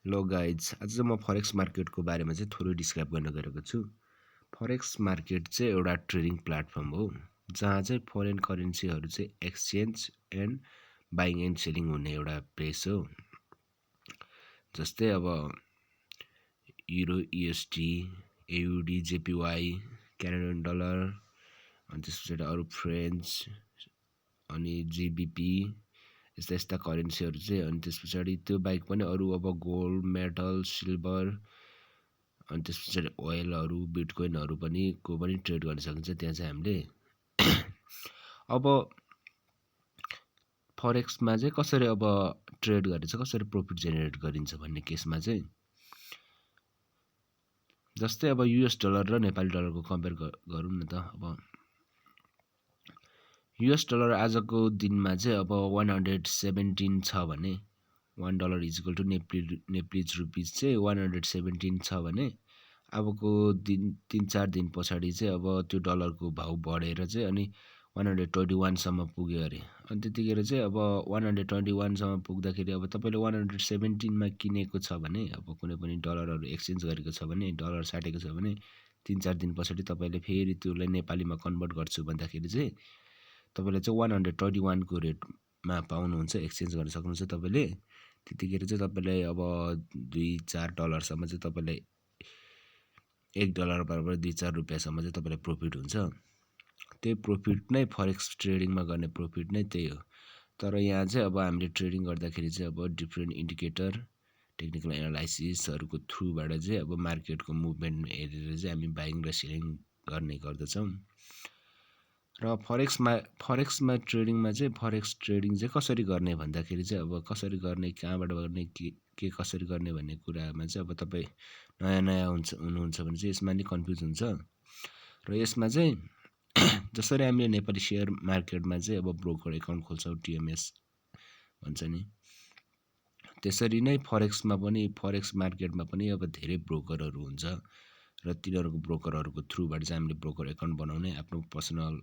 Hello guys, आज चाहिँ म फरेक्स मार्केटको बारेमा चाहिँ थोरै डिस्क्राइब गर्न गएको छु। फरेक्स मार्केट चाहिँ एउटा ट्रेडिङ प्लेटफर्म हो जहाँ चाहिँ फरेन करेन्सीहरू चाहिँ exchange and buying and selling हुने एउटा प्लेस हो। जस्तै अब euro, USD, AUD, JPY, Canadian dollar, अनि त्यस पछाडि अरू फ्रेन्च, अनि जिबिपी, यस्ता यस्ता करेन्सीहरू चाहिँ। अनि त्यस पछाडि त्यो बाहेक पनि अरू अब गोल्ड, मेटल, सिल्भर, अनि त्यस पछाडि ओइलहरू, बिटकोइनहरू पनि ट्रेड गर्न सकिन्छ त्यहाँ चाहिँ हामीले। अब फरेक्समा चाहिँ कसरी अब ट्रेड गरेर चाहिँ कसरी प्रफिट जेनेरेट गरिन्छ भन्ने केसमा चाहिँ जस्तै अब युएस डलर र नेपाली डलरको कम्पेयर गरौँ न त। अब युएस डलर आजको दिनमा चाहिँ अब 117 छ भने $1 इक्वल टु नेप्लिज रुपिज चाहिँ 117 छ भने अबको दिन 3-4 दिन पछाडि चाहिँ अब त्यो डलरको भाउ बढेर चाहिँ अनि 121 सम्म पुग्यो अरे। अनि त्यतिखेर चाहिँ अब 121 सम्म पुग्दाखेरि अब तपाईँले 117 मा किनेको छ भने अब कुनै पनि डलरहरू एक्सचेन्ज गरेको छ भने, डलर साटेको छ भने 3-4 दिन पछाडि तपाईँले फेरि त्यसलाई नेपालीमा कन्भर्ट गर्छु भन्दाखेरि चाहिँ तपाईँले चाहिँ 121 को रेटमा पाउनुहुन्छ, एक्सचेन्ज गर्न सक्नुहुन्छ तपाईँले। त्यतिखेर चाहिँ तपाईँले अब $2-4 सम्म चाहिँ तपाईँले $1 बराबर 2-4 रुपियाँसम्म चाहिँ तपाईँलाई प्रफिट हुन्छ। त्यही प्रफिट नै फरेक्स ट्रेडिङमा गर्ने प्रफिट नै त्यही हो। तर यहाँ चाहिँ अब हामीले ट्रेडिङ गर्दाखेरि चाहिँ अब डिफ्रेन्ट इन्डिकेटर, टेक्निकल एनालाइसिसहरूको थ्रुबाट चाहिँ अब मार्केटको मुभमेन्ट हेरेर चाहिँ हामी बाइङ र सेलिङ गर्ने गर्दछौँ। र फरेक्समा ट्रेडिङमा चाहिँ फरेक्स ट्रेडिङ चाहिँ कसरी गर्ने भन्दाखेरि चाहिँ अब कसरी गर्ने, कहाँबाट गर्ने, के कसरी गर्ने भन्ने कुरामा चाहिँ अब तपाईँ नयाँ हुनुहुन्छ भने चाहिँ यसमा नि कन्फ्युज हुन्छ। र यसमा चाहिँ जसरी हामीले नेपाली सेयर मार्केटमा चाहिँ अब ब्रोकर एकाउन्ट खोल्छौँ, टिएमएस भन्छ नि, त्यसरी नै फरेक्समा पनि, फरेक्स मार्केटमा पनि अब धेरै ब्रोकरहरू हुन्छ र तिनीहरूको ब्रोकरहरूको थ्रुबाट चाहिँ हामीले ब्रोकर एकाउन्ट बनाउने, आफ्नो पर्सनल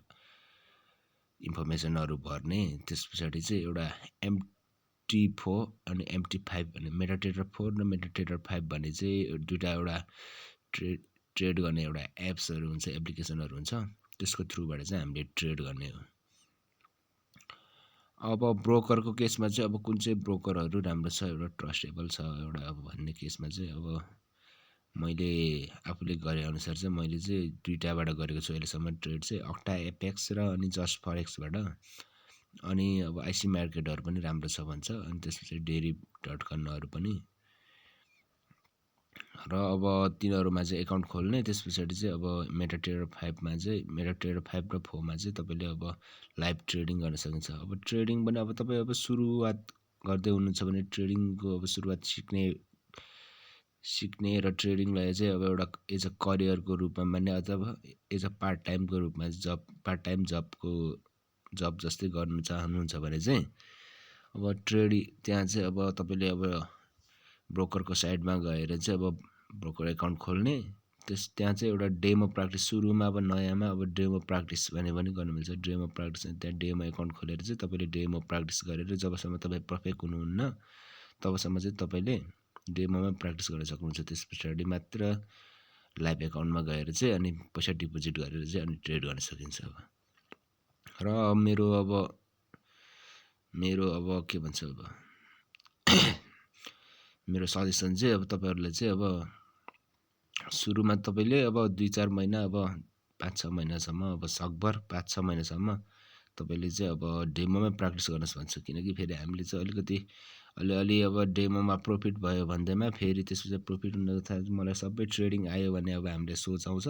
इन्फर्मेसनहरू भर्ने। त्यस पछाडि चाहिँ एउटा MT4 अनि MT5 भन्ने मेटाट्रेडर 4 र मेटाट्रेडर 5 भन्ने चाहिँ दुईवटा एउटा ट्रेड गर्ने एउटा एप्सहरू हुन्छ, एप्लिकेसनहरू हुन्छ। त्यसको थ्रुबाट चाहिँ हामीले ट्रेड गर्ने हो। अब ब्रोकरको केसमा चाहिँ अब कुन चाहिँ ब्रोकरहरू राम्रो छ, एउटा ट्रस्टेबल छ एउटा अब भन्ने केसमा चाहिँ अब मैले आफूले गरे अनुसार चाहिँ मैले चाहिँ दुईटाबाट गरेको छु अहिलेसम्म ट्रेड चाहिँ, अक्टा एपेक्स र अनि जस्ट फरेक्सबाट। अनि अब आइसी मार्केटहरू पनि राम्रो छ भन्छ, अनि त्यसपछि डेरी.com पनि। र अब तिनीहरूमा चाहिँ एकाउन्ट खोल्ने, त्यस पछाडि चाहिँ अब मेटाट्रेडर 5मा चाहिँ, मेटाट्रेडर 5 र 4मा चाहिँ तपाईँले अब लाइभ ट्रेडिङ गर्न सकिन्छ। अब ट्रेडिङ पनि अब तपाईँ अब सुरुवात गर्दै हुनुहुन्छ भने ट्रेडिङको अब सुरुवात सिक्ने र ट्रेडिङलाई चाहिँ अब एउटा एज अ करियरको रूपमा मान्ने अथवा एज अ पार्ट टाइमको रूपमा पार्ट टाइम जब जस्तै गर्नु चाहनुहुन्छ भने चाहिँ अब त्यहाँ चाहिँ अब तपाईँले अब ब्रोकरको साइडमा गएर चाहिँ अब ब्रोकर एकाउन्ट खोल्ने। त्यहाँ चाहिँ एउटा डेमो प्राक्टिस सुरुमा अब नयाँमा अब डेमो प्राक्टिस भने पनि गर्नु मिल्छ। डेमो प्राक्टिस, त्यहाँ डेमो एकाउन्ट खोलेर चाहिँ तपाईँले डेमो प्राक्टिस गरेर जबसम्म तपाईँ पर्फेक्ट हुनुहुन्न तबसम्म चाहिँ तपाईँले डेमोमा प्र्याक्टिस गर्न सक्नुहुन्छ। त्यस पछाडि मात्र लाइभ एकाउन्टमा गएर चाहिँ अनि पैसा डिपोजिट गरेर चाहिँ अनि ट्रेड गर्न सकिन्छ। अब र मेरो अब के भन्छ, अब मेरो सजेसन चाहिँ अब तपाईँहरूलाई चाहिँ अब सुरुमा तपाईँले अब 2-4 महिना, अब 5-6 महिनासम्म, अब सकभर 5-6 महिनासम्म तपाईँले चाहिँ अब डेमोमा प्र्याक्टिस गर्नुहोस् भन्छु। किनकि फेरि हामीले चाहिँ अलिकति अलिअलि अब डेमोमा प्रफिट भयो भन्दैमा फेरि त्यसपछि प्रफिट हुन थाल्छ, मलाई सबै ट्रेडिङ आयो भने अब हामीले सोच आउँछ।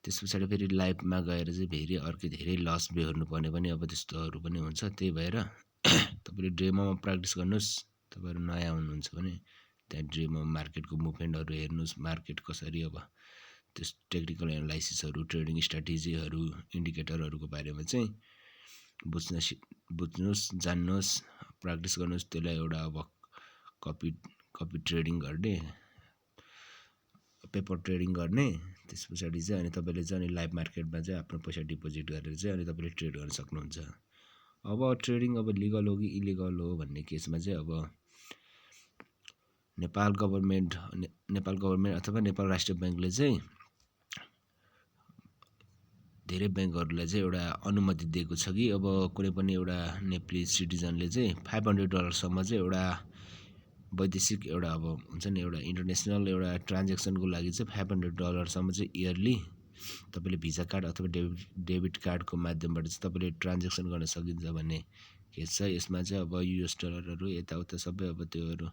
त्यस पछाडि फेरि लाइभमा गएर चाहिँ फेरि अर्कै धेरै लस बेहोर्नु पर्ने पनि अब त्यस्तोहरू पनि हुन्छ। त्यही भएर तपाईँले डेमोमा प्र्याक्टिस गर्नुहोस्। तपाईँहरू नयाँ हुनुहुन्छ भने त्यहाँ डेमो मार्केटको मुभमेन्टहरू हेर्नुहोस्, मार्केट कसरी, अब त्यस टेक्निकल एनालाइसिसहरू, ट्रेडिङ स्ट्राटेजीहरू, इन्डिकेटरहरूको बारेमा चाहिँ बुझ्नुहोस्, जान्नुहोस्, प्र्याक्टिस गर्नुहोस्। त्यसलाई एउटा अब कपी ट्रेडिङ गर्ने, पेपर ट्रेडिङ गर्ने। त्यस पछाडि चाहिँ अनि तपाईँले चाहिँ अनि लाइभ मार्केटमा चाहिँ आफ्नो पैसा डिपोजिट गरेर चाहिँ अनि तपाईँले ट्रेड गर्न सक्नुहुन्छ। अब ट्रेडिङ अब लिगल हो कि इलिगल हो भन्ने केसमा चाहिँ अब नेपाल गभर्मेन्ट अथवा नेपाल राष्ट्र ब्याङ्कले चाहिँ धेरै ब्याङ्कहरूलाई चाहिँ एउटा अनुमति दिएको छ कि अब कुनै पनि एउटा नेपाली सिटिजनले चाहिँ $500 चाहिँ एउटा वैदेशिक एउटा अब हुन्छ नि एउटा इन्टरनेसनल एउटा ट्रान्जेक्सनको लागि चाहिँ $500 चाहिँ इयरली तपाईँले भिसा कार्ड अथवा डेबिट कार्डको माध्यमबाट चाहिँ तपाईँले ट्रान्जेक्सन गर्न सकिन्छ भन्ने केस छ। यसमा चाहिँ अब US डलरहरू यताउता सबै अब त्योहरू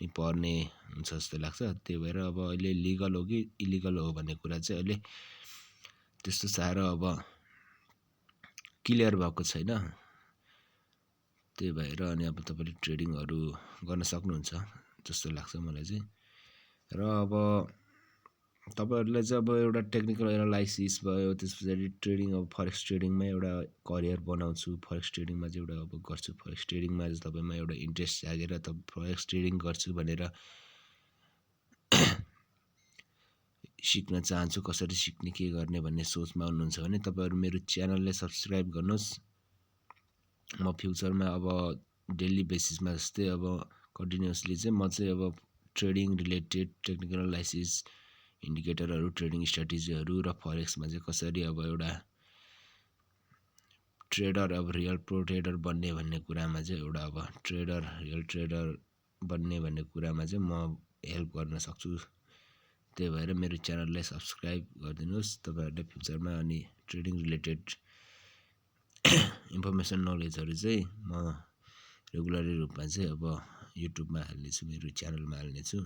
नि पर्ने हुन्छ जस्तो लाग्छ। त्यही भएर अब अहिले लिगल हो कि इलिगल हो भन्ने कुरा चाहिँ अहिले त्यस्तो साह्रो अब क्लियर भएको छैन। त्यही भएर अनि अब तपाईँले ट्रेडिङहरू गर्न सक्नुहुन्छ जस्तो लाग्छ मलाई चाहिँ। र अब तपाईँहरूलाई चाहिँ अब एउटा टेक्निकल एनालाइसिस भयो, त्यस पछाडि ट्रेडिङ अब फरेक्स ट्रेडिङमा एउटा करियर बनाउँछु, फरेक्स ट्रेडिङमा चाहिँ एउटा अब गर्छु, फरेक्स ट्रेडिङमा चाहिँ तपाईँमा एउटा इन्ट्रेस्ट जागेर त फरेक्स ट्रेडिङ गर्छु भनेर सिक्न चाहन्छु, कसरी सिक्ने के गर्ने भन्ने सोचमा हुनुहुन्छ भने तपाईँहरू मेरो च्यानललाई सब्सक्राइब गर्नुहोस्। म फ्युचरमा अब डेली बेसिसमा जस्तै अब कन्टिन्युसली चाहिँ म चाहिँ अब ट्रेडिङ रिलेटेड टेक्निकल एनालाइसिस, इन्डिकेटरहरू, ट्रेडिङ स्ट्राटेजीहरू र फरेक्समा चाहिँ कसरी अब एउटा ट्रेडर अब रियल प्रो ट्रेडर बन्ने भन्ने कुरामा चाहिँ एउटा अब रियल ट्रेडर बन्ने भन्ने कुरामा चाहिँ म हेल्प गर्न सक्छु। त्यही भएर मेरो च्यानललाई सब्सक्राइब गरिदिनुहोस् तपाईँहरूले फ्युचरमा। अनि ट्रेडिङ रिलेटेड इन्फर्मेसन नलेजहरू चाहिँ म रेगुलरली रूपमा चाहिँ अब युट्युबमा हाल्नेछु, मेरो च्यानलमा हाल्नेछु।